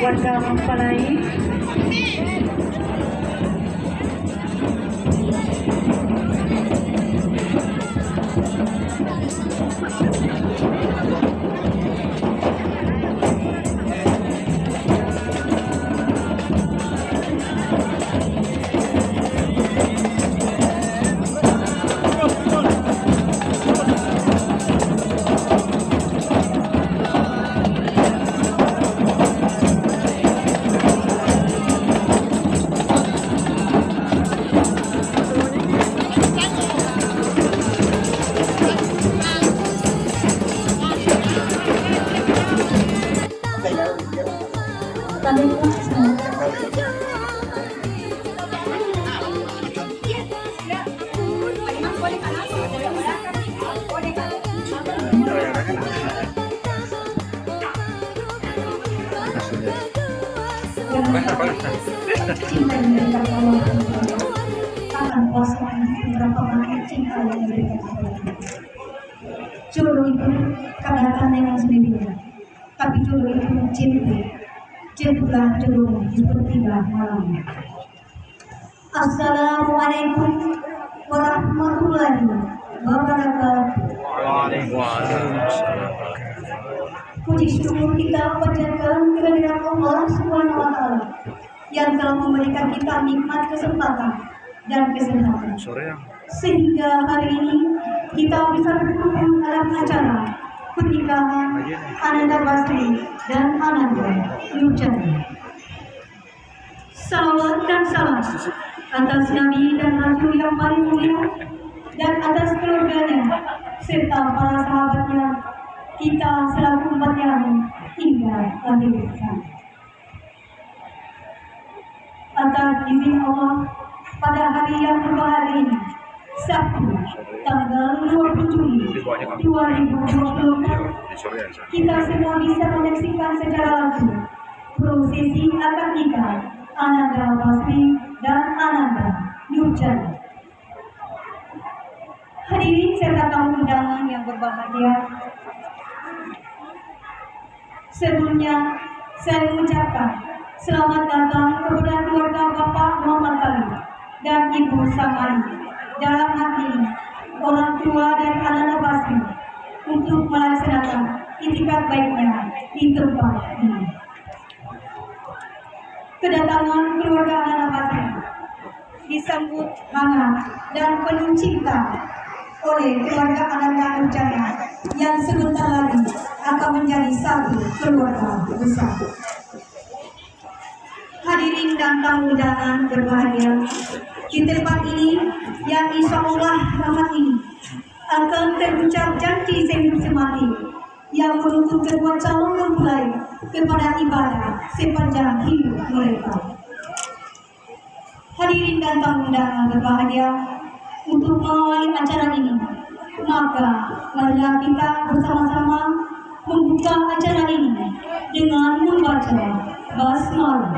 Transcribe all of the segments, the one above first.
keluarga mempelai. Cinta yang diberikan Allah akan kosong berapa banyak cinta yang diberikan Allah. Jodoh itu kadang dengan sendirinya, tapi jodoh itu cinta. Jadilah jodoh sepertilah malam. Assalamualaikum warahmatullahi wabarakatuh. Waalaikumsalam. Puji syukur kita panjatkan kehadirat Allah Subhanahu wa Ta'ala yang telah memberikan kita nikmat kesempatan dan kesehatan, sehingga hari ini kita bisa berkumpul dalam acara pernikahan Ananda Basri dan Ananda Nurjani. Salawat dan salam atas Nabi dan Rasul yang paling mulia dan atas keluarganya serta para sahabatnya, kita selaku umatnya hingga akhir zaman. Atas izin Allah, pada hari yang berbahagia ini, Sabtu, tanggal 20 Juli 2024, kita semua bisa menyaksikan secara langsung prosesi akad nikah Ananda Basri dan Ananda Nurjani. Hadirin serta tamu undangan yang berbahagia, sebelumnya saya mengucapkan selamat datang kepada keluarga Bapak Muhammad Ali dan Ibu Samari dalam hati orang tua dari Ananda Basri untuk melaksanakan itikad baiknya di tempat ini. Kedatangan keluarga Ananda Basri disambut hangat dan penuh cinta oleh keluarga Ananda Nurjani yang sebentar lagi akan menjadi satu keluarga besar. Hadirin dan tamu undangan berbahagia, di tempat ini yang insya Allah rahmat ini akan terucap janji sehidup semati yang menuntut kedua calon mempelai kepada ibadah sepanjang hidup mereka. Hadirin dan tamu undangan berbahagia, untuk mengawali acara ini, maka marilah kita bersama-sama membuka acara ini dengan membaca basmalah.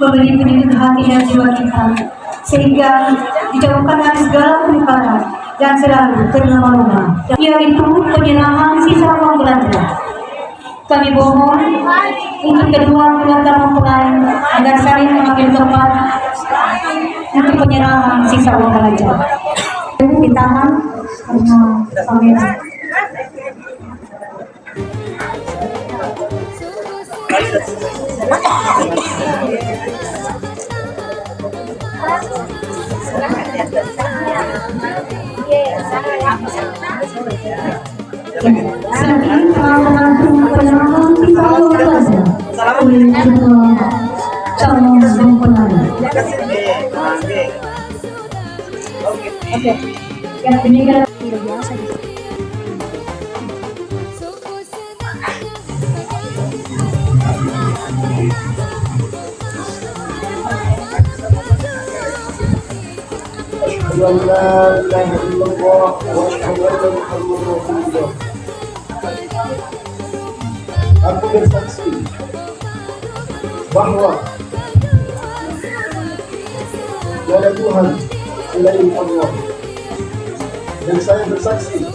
Memberi pendidik hati dan jiwa kita, sehingga dijauhkan dari segala kemungkaran dan selalu terlama-lama, yaitu penyerahan sisa uang belanja. Kami mohon untuk kedua keluarga mempelai agar saling mengambil tempat untuk penyerahan sisa uang belanja. Ditahan karena sampai Oke, yang ini kan biasa. Aku bersaksi bahwa tiada Tuhan selain Allah, dan saya bersaksi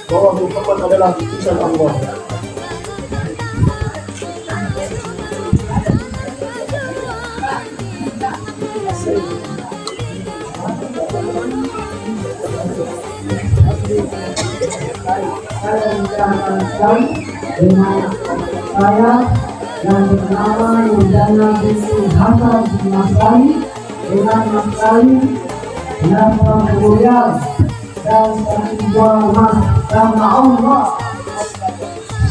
bahwa Muhammad adalah utusan Allah. Saya menjalankan dengan saya yang bernama Yudana binti Hasan bin Mas'ali dengan Mas'ali yang kemudian dan kedua mas karena Allah.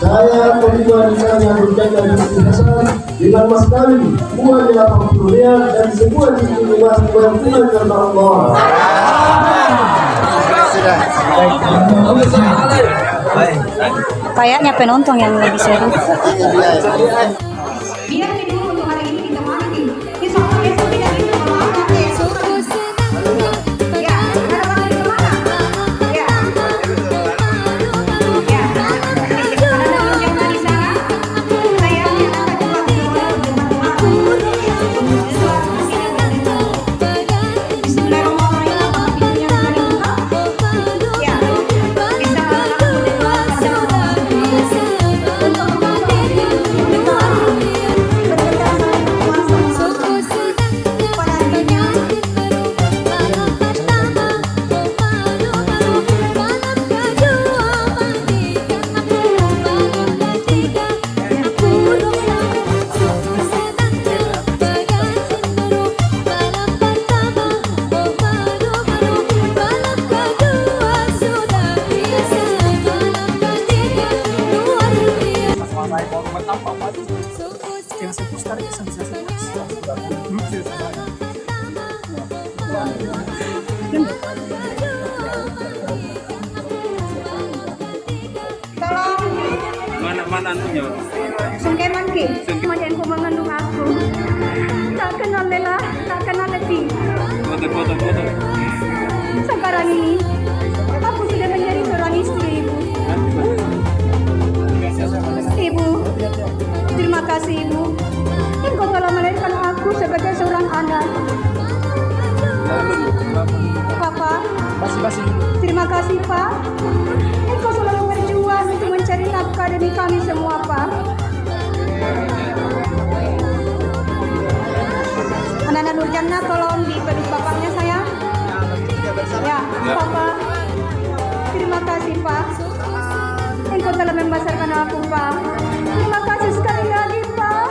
Saya kedua yang berjaga binti Hasan dengan Mas'ali buah di lapang dunia dan sebuah cincin emas berguna karena Allah. Sudah. Baik. Kayaknya penonton yang lebih seru. Biar dulu untuk hari ini kita mandi. Insya Allah besok tidak bisa berlama. Ya, ada lagi di mana? Ya. Ya. Ada yang di sana. Saya akan coba Mana anunya? Sungkeman ki, kemudian ku mengandung aku. Tak kenal lelah, tak kenal letih. Foto. Sekarang ini, aku sudah menjadi seorang istri, Ibu. Ibu, terima kasih Ibu. Engkau telah melahirkan aku sebagai seorang anak. Papa, terima kasih Pak. Engkau selalu berjuang untuk mencari nafkah demi kami semua, Pak. Anak-anak Nurjana tolong dipeluk bapaknya sayang. Ya, Papa. Terima kasih Pak. Engkau telah membesarkan aku, Pak. Terima kasih sekali lagi, Pak.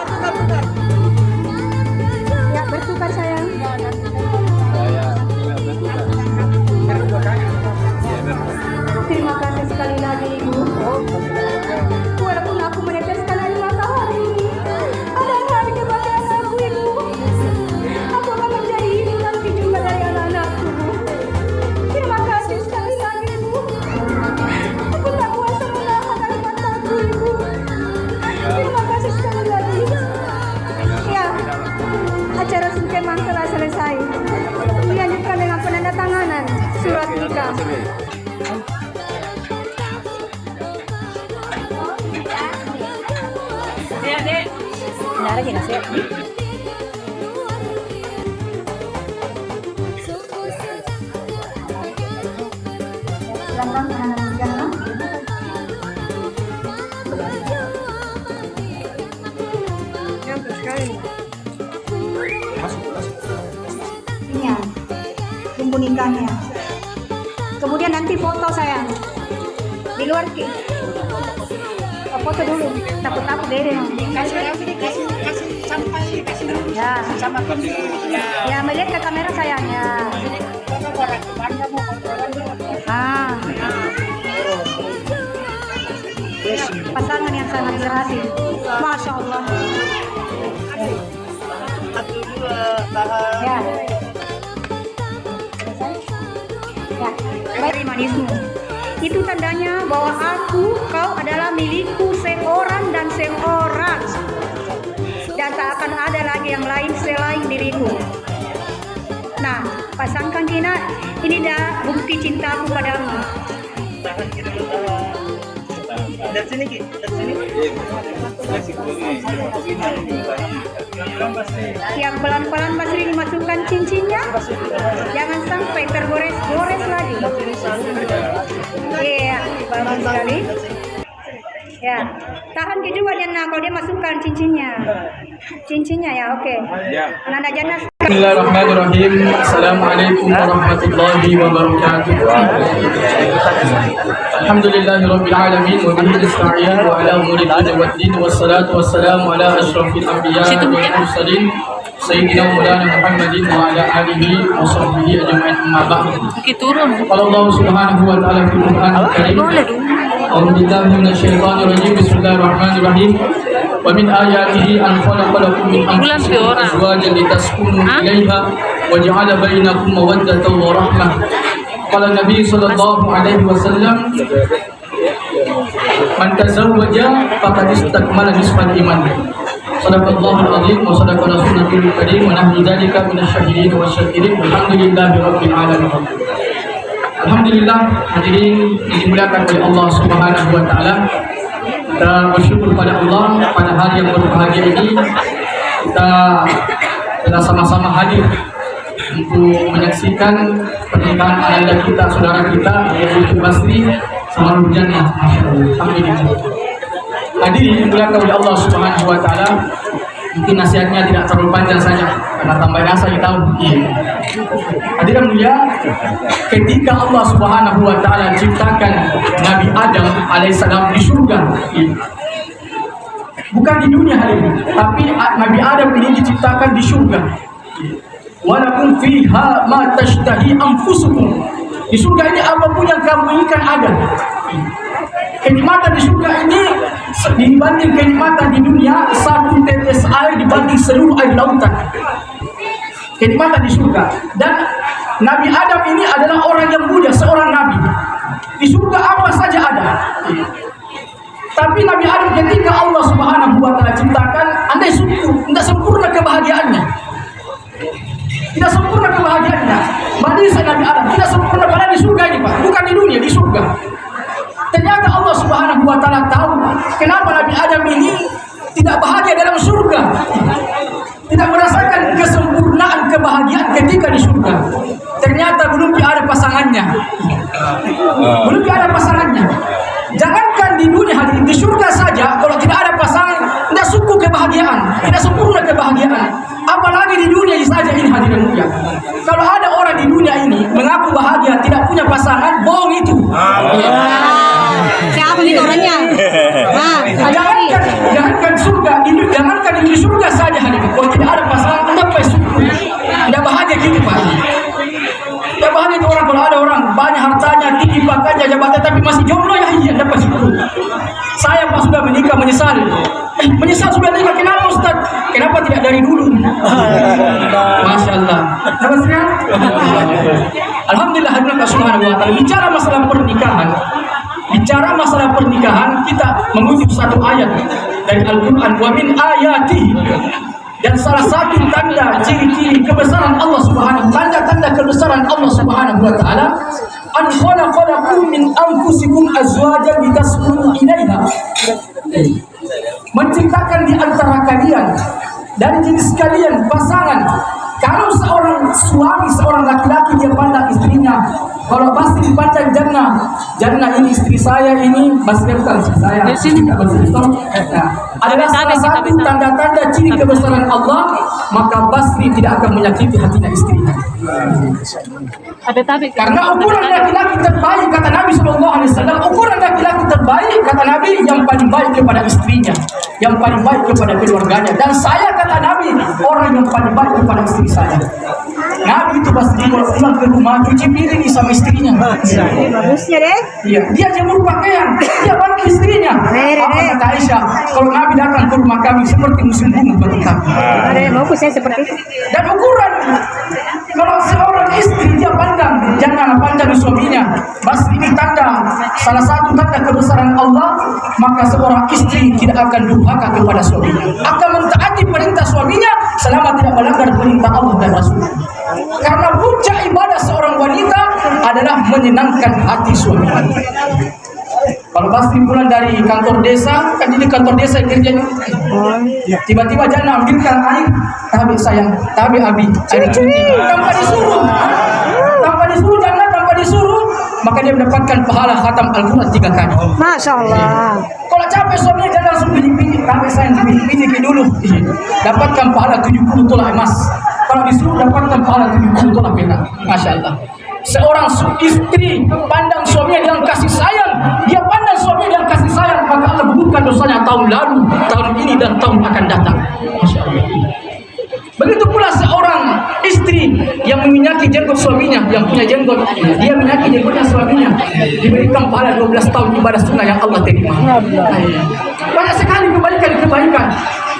Ya, bertukar sayang. Terima kasih sekali lagi, Ibu. Walaupun aku meneteskan air mata hari ini, ada hari kebahagiaan aku, Ibu. Aku akan menjadi ibu nanti juga dari anak-anakku. Terima kasih sekali lagi, Ibu. Aku tak kuasa menahan air mataku, Ibu. Terima kasih sekali lagi. Ya, acara sungkeman telah selesai. Dilanjutkan dengan penandatanganan surat nikah. Benar aja nggak sih? Silakan anak-anak Nurjana. Ini ya, tunggu nikahnya. Kemudian nanti foto sayang. Di luar ki. Oh, foto dulu. Takut deh. Ya, sama. Ya, melihat ke kamera sayangnya. Pasangan yang sangat serasi. Masya Allah. Ya. Ya, baik manismu. Itu tandanya bahwa kau adalah milikku seorang dan seorang. Dan tak akan ada lagi yang lain selain diriku. Nah, pasangkan Gina, ini dah bukti cintaku padamu. Dari sini Ki, dari sini. Yang pelan-pelan Basri dimasukkan cincinnya. Jangan sampai tergores-gores lagi. Iya, bagus sekali. Ya, tahan ke juga Jana kalau dia masukkan cincinnya ya, oke. Nanda Jana. Bismillahirrahmanirrahim. Assalamualaikum warahmatullahi wabarakatuh. Alhamdulillahirabbil alamin wa bihi nasta'in wa ala umuri dunya waddin wassalatu wassalamu ala asyrafil anbiya'i wal mursalin sayyidina Maulana Muhammadin wa ala alihi wa sahbihi ajma'in amma ba'd. Qala Allah subhanahu wa ta'ala fil Qur'anil Karim. A'udzu billahi minasyaitonir rajim. Bismillahirrahmanirrahim. Wa min ayatihi an khalaqa lakum min anfusikum azwajan litaskunu ilaiha wa ja'ala bainakum mawaddatan wa rahmah. Qala Nabi sallallahu alaihi wasallam man tazawwaja faqad istakmala nisfal iman. Sadaqallahul azim wa sadaqa rasulul karim wa nahnu dzalika minasyahidin wasyakirin. Alhamdulillahi rabbil alamin. Alhamdulillah, hadirin yang dimuliakan oleh Allah Subhanahu wa taala. Kita bersyukur pada Allah pada hari yang berbahagia ini kita sama-sama hadir untuk menyaksikan pernikahan ananda kita, saudara kita yaitu Basri sama Nurjana. Alhamdulillah. Hadirin yang dimuliakan oleh Allah Subhanahu wa taala. Mungkin nasihatnya tidak terlalu panjang saja karena tambah rasa kita tahu. Hadirin mulia, ketika Allah Subhanahu wa taala ciptakan Nabi Adam alaihissalam di surga, bukan di dunia hadirin, tapi Nabi Adam ini diciptakan di surga. Walakum fiha ma tashtahi anfusukum. Di surga ini apapun yang kamu inginkan ada. Kenikmatan di surga ini dibanding kenikmatan di dunia, satu tetes air dibanding seluruh air lautan. Kenikmatan di surga. Dan Nabi Adam ini adalah orang yang mulia, seorang nabi. Di surga apa saja ada. Tapi Nabi Adam ketika Allah Subhanahu wa taala ciptakan, andai tidak sempurna kebahagiaannya. Tidak sempurna kebahagiaannya. Manusia Nabi Adam tidak sempurna pada di surga ini, Pak. Bukan di dunia, di surga. Ternyata Allah Subhanahu wa taala tahu kenapa Nabi Adam ini tidak bahagia dalam surga. Tidak merasakan kesempurnaan kebahagiaan ketika di surga. Ternyata belum ada pasangannya. Belum ada pasangannya. Jangankan di dunia, hadirin, di surga saja kalau tidak ada pasangan, tidak cukup kebahagiaan, tidak sempurna kebahagiaan. Apalagi di dunia saja ini, hadirin mulia. Kalau ada orang di dunia ini mengaku bahagia tidak punya pasangan, bohong itu. Siapa nih orangnya? Jangankan surga, jangankan di surga saja, hadirin. Kalau tidak ada pasangan, tidak bahagia gitu, Pak. Tidak bahagia itu orang. Kalau ada orang banyak hartanya, tinggi pakainya, jabatan, tapi masih jomblo, ya iya dapat syukur. Saya Pak sudah menikah menyesal. Menyesal sudah nikah, kenapa Ustaz? Kenapa tidak dari dulu? Masya Allah. Alhamdulillah, hadirin subhanahu wa ta'ala. Bicara masalah pernikahan, kita mengutip satu ayat dari Al-Quran. Wa min ayatihi, dan salah satu tanda ciri-ciri kebesaran Allah Subhanahu, tanda-tanda kebesaran Allah Subhanahu wa taala, an khalaqakum min anfusikum azwajan litaskunu ilaiha. Menciptakan di antara kalian dari jenis kalian pasangan. Kalau seorang suami, seorang laki-laki dia pandang istrinya, kalau pasti dipandang Jannah ini istri saya, ini Basri bukan istri saya. Adalah salah satu tanda-tanda ciri kebesaran Allah, maka Basri tidak akan menyakiti hatinya istrinya. Karena ukuran laki-laki terbaik kata Nabi SAW, ukuran laki-laki terbaik kata Nabi yang paling baik kepada istrinya, yang paling baik kepada keluarganya. Dan saya kata Nabi orang yang paling baik kepada istri saya. Nabi itu pasti kalau pulang ke rumah cuci piring sama istrinya. Bagusnya deh. Iya, dia jemur pakaian, dia bantu istrinya. Apa kata Aisyah? Kalau Nabi datang ke rumah kami seperti musim bunga bagi kami. Mau saya seperti itu. Dan ukuran kalau seorang istri dia pandang jangan pandang suaminya. Basri ini tanda, salah satu tanda kebesaran Allah, maka seorang istri tidak akan durhaka kepada suaminya, akan mentaati perintah suaminya selama tidak melanggar perintah Allah dan Rasul. Karena puncak ibadah seorang wanita adalah menyenangkan hati suaminya. Kalau Basri pulang dari kantor desa, kan ini kantor desa kerjanya. Tiba-tiba jangan ambilkan air, tapi sayang, tapi abi, air cuci. Tanpa disuruh jangan, tanpa disuruh, maka dia mendapatkan pahala khatam Al-Quran 3 kali. Masya Allah. Kalau capek suaminya jangan langsung pilih-pilih, tapi sayang pilih dulu. Dapatkan pahala 70 tolak emas. Kalau disuruh dapatkan pahala 70 tolak perak. Masya Allah. Seorang istri pandang suaminya dengan kasih sayang, dia pandang suaminya dengan kasih sayang, maka Allah gugurkan dosanya tahun lalu, tahun ini, dan tahun akan datang. Masya Allah. Begitu pula seorang istri yang meminyaki jenggot suaminya, yang punya jenggot, dia minyaki jenggotnya suaminya, diberikan pahala 12 tahun ibadah sunnah yang Allah terima. Banyak sekali kebaikan.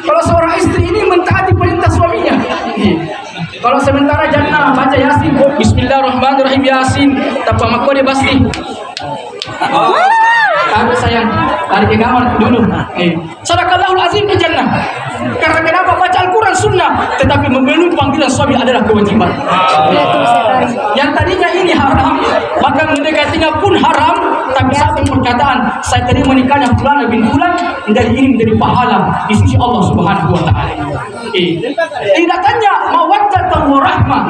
Kalau seorang istri ini mentaati perintah suaminya. Kalau sementara Jannah baca Yasin, Bismillahirrahmanirrahim, Yasin tanpa makode Basri. Tapi sayang, Tarik ke kamar dulu. Sadaqallahul azim ke jannah. Karena kenapa baca Al-Quran sunnah, tetapi memenuhi panggilan suami adalah kewajiban. Yang tadinya ini haram, maka mendekatinya pun haram. Tapi satu perkataan, saya tadi menikahnya Fulan bin Fulan, menjadi ini menjadi pahala di sisi Allah Subhanahu Wa Taala. Tidak tanya mawaddatan wa rahmah,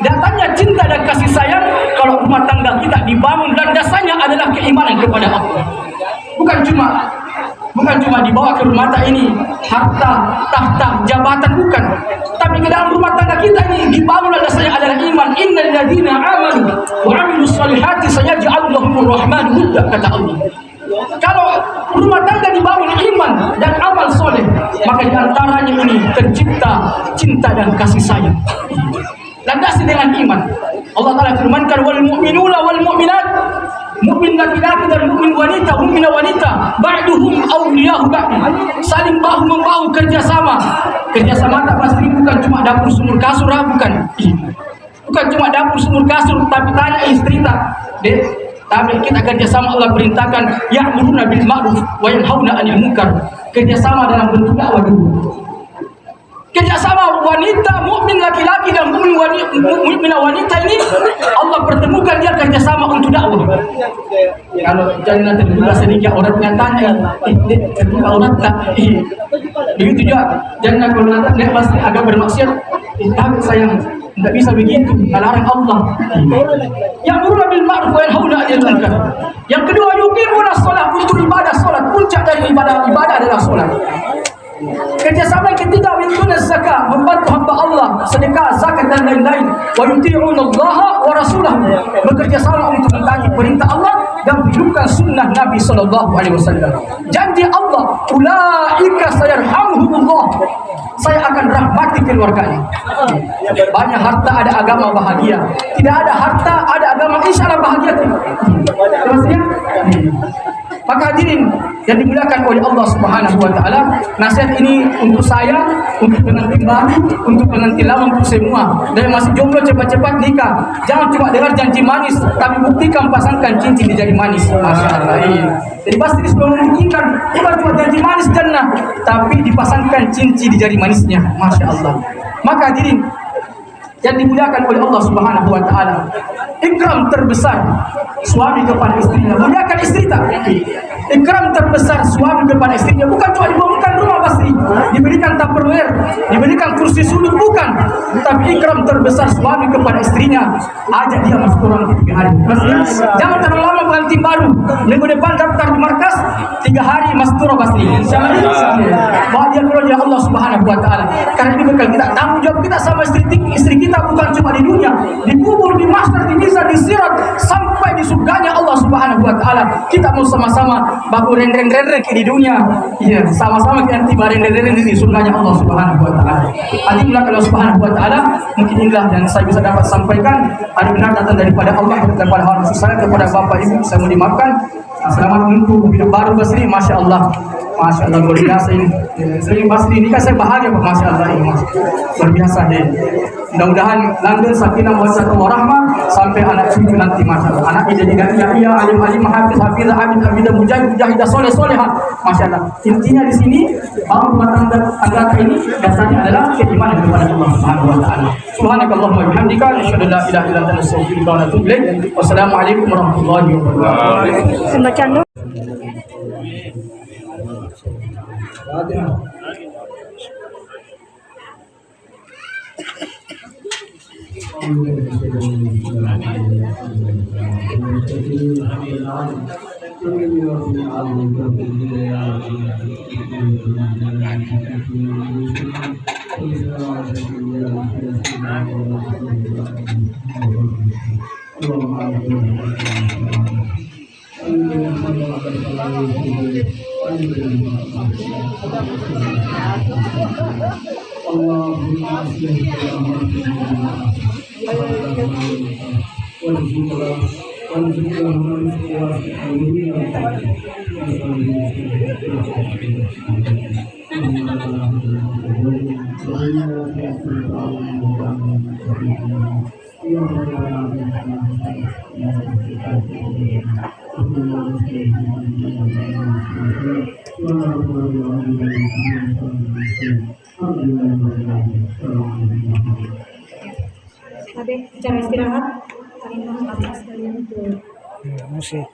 tidak tanya cinta dan kasih sayang. Kalau rumah tangga kita dibangun dan dasarnya adalah keimanan kepada Allah, bukan cuma dibawa ke rumah tangga ini harta, tahta, jabatan, bukan. Tapi ke dalam rumah tangga kita ini dibangun dasarnya adalah iman. Innal ladzina amanu wa amilus solihati sayaj'alu lahumur rahmanu wudda, kata Allah. Kalau rumah tangga dibangun iman dan amal soleh, maka diantaranya ini tercipta cinta dan kasih sayang. Landasi dengan iman. Allah Ta'ala firmankan, wal mu'minuna wal mu'minat, mukmin laki-laki dan mukmin wanita, mukminah wanita, ba'duhum awliya'u ba'd, saling bahu membahu, kerjasama. Kerjasama tak pasti bukan cuma dapur sumur kasur, bukan cuma dapur sumur kasur, tapi tanya istri tak, dek, tapi kita kerjasama. Allah perintahkan ya'muruna bil ma'ruf wa yanhauna 'anil munkar. Kerjasama dalam bentuk dakwah dulu. Kerjasama wanita, mukmin laki-laki dan mukminah wanita ini Allah pertemukan dia kerjasama untuk dakwah. Kalau jangan terbuka sedikit auratnya tanya, terbuka aurat tak? Begitu juga jangan kalau nanti dia pasti agak bermaksiat. Tapi sayang, tidak bisa begitu, larang Allah. Yang murah bil ma'ruf wa yanhauna 'anil munkar. Yang kedua, yuqimuna shalah, untuk ibadah salat. Puncak dari ibadah adalah salat. Kerjasama yang ketiga, yutuna zakat, membantu hamba Allah, sedekah, zakat dan lain-lain. Wa yuti'una Allah wa rasulahu, bekerja sama untuk mentaati perintah Allah dan menghidupkan sunnah Nabi sallallahu alaihi wasallam. Janji Allah, ulaika sayarhamuhumullah, saya akan rahmati keluarganya. Banyak harta ada agama bahagia, tidak ada harta ada agama insyaallah bahagia. Maksudnya maka hadirin yang dimuliakan oleh Allah Subhanahu Wa Taala, nasihat ini untuk saya, untuk pengantin baru, untuk pengantin lama, untuk semua. Dan masih jomblo cepat-cepat nikah. Jangan cuma dengar janji manis, tapi buktikan, pasangkan cincin di jari manis. Masya Allah. Jadi pasti sebelum membuktikan bukan cuma janji manis jannah, tapi dipasangkan cincin di jari manisnya. Masya Allah. Maka hadirin yang dimuliakan oleh Allah Subhanahu Wa Taala, ikram terbesar suami kepada istrinya. Muliakan istri tak? Ikram terbesar suami kepada istrinya bukan cuma dibangunkan rumah pasti, diberikan tupperware, diberikan kursi sudut, bukan. Tapi ikram terbesar suami kepada istrinya, ajak dia masuk orang 3 hari. Jangan terlalu lama pengantin baru. Minggu depan daftar di markas, 3 hari masuk turun pasti. Insyaallah. Bawa dia keluar ya Allah Subhanahu Wa Taala. Karena ini bekal kita, tanggung jawab kita sama istri kita bukan cuma di dunia, di kubur, di mahsyar, di mizan, di sirat, sampai di surganya Allah Subhanahu Wa Taala. Kita mau sama-sama baku reng di dunia, iya, sama-sama kita nanti bareng di surganya Allah Subhanahu Wa Taala. Adillah Allah Subhanahu Wa Taala, mungkin inilah yang saya bisa dapat sampaikan. Ada benar datang daripada Allah, daripada hal saya, kepada Bapak Ibu saya mau dimaafkan. Selamat untuk hidup baru Basri, Masya Allah. Masya Allah, luar biasa ini. Sering Basri ini kan saya bahagia, Masya Allah ini, luar biasa deh. Mudah-mudahan langgeng sakinah mawaddah warahmah sampai anak cucu nanti, Masya Allah. Anak jadi dai, alim, hafiz, hafizah, abid, mujahidah, solehah. Masya Allah. Intinya di sini bahwa rumah tangga ini dasarnya adalah keimanan kepada Allah Subhanahu Wa Taala. Subhanakallahumma wa bihamdika, asyhadu an la ilaha illa anta, astaghfiruka wa atubu ilaik. Wassalamualaikum warahmatullahi wabarakatuh. Semacam tu. Terima kasih. Adik, cara istirahat. Kami mohon maaf sekalian untuk Musik.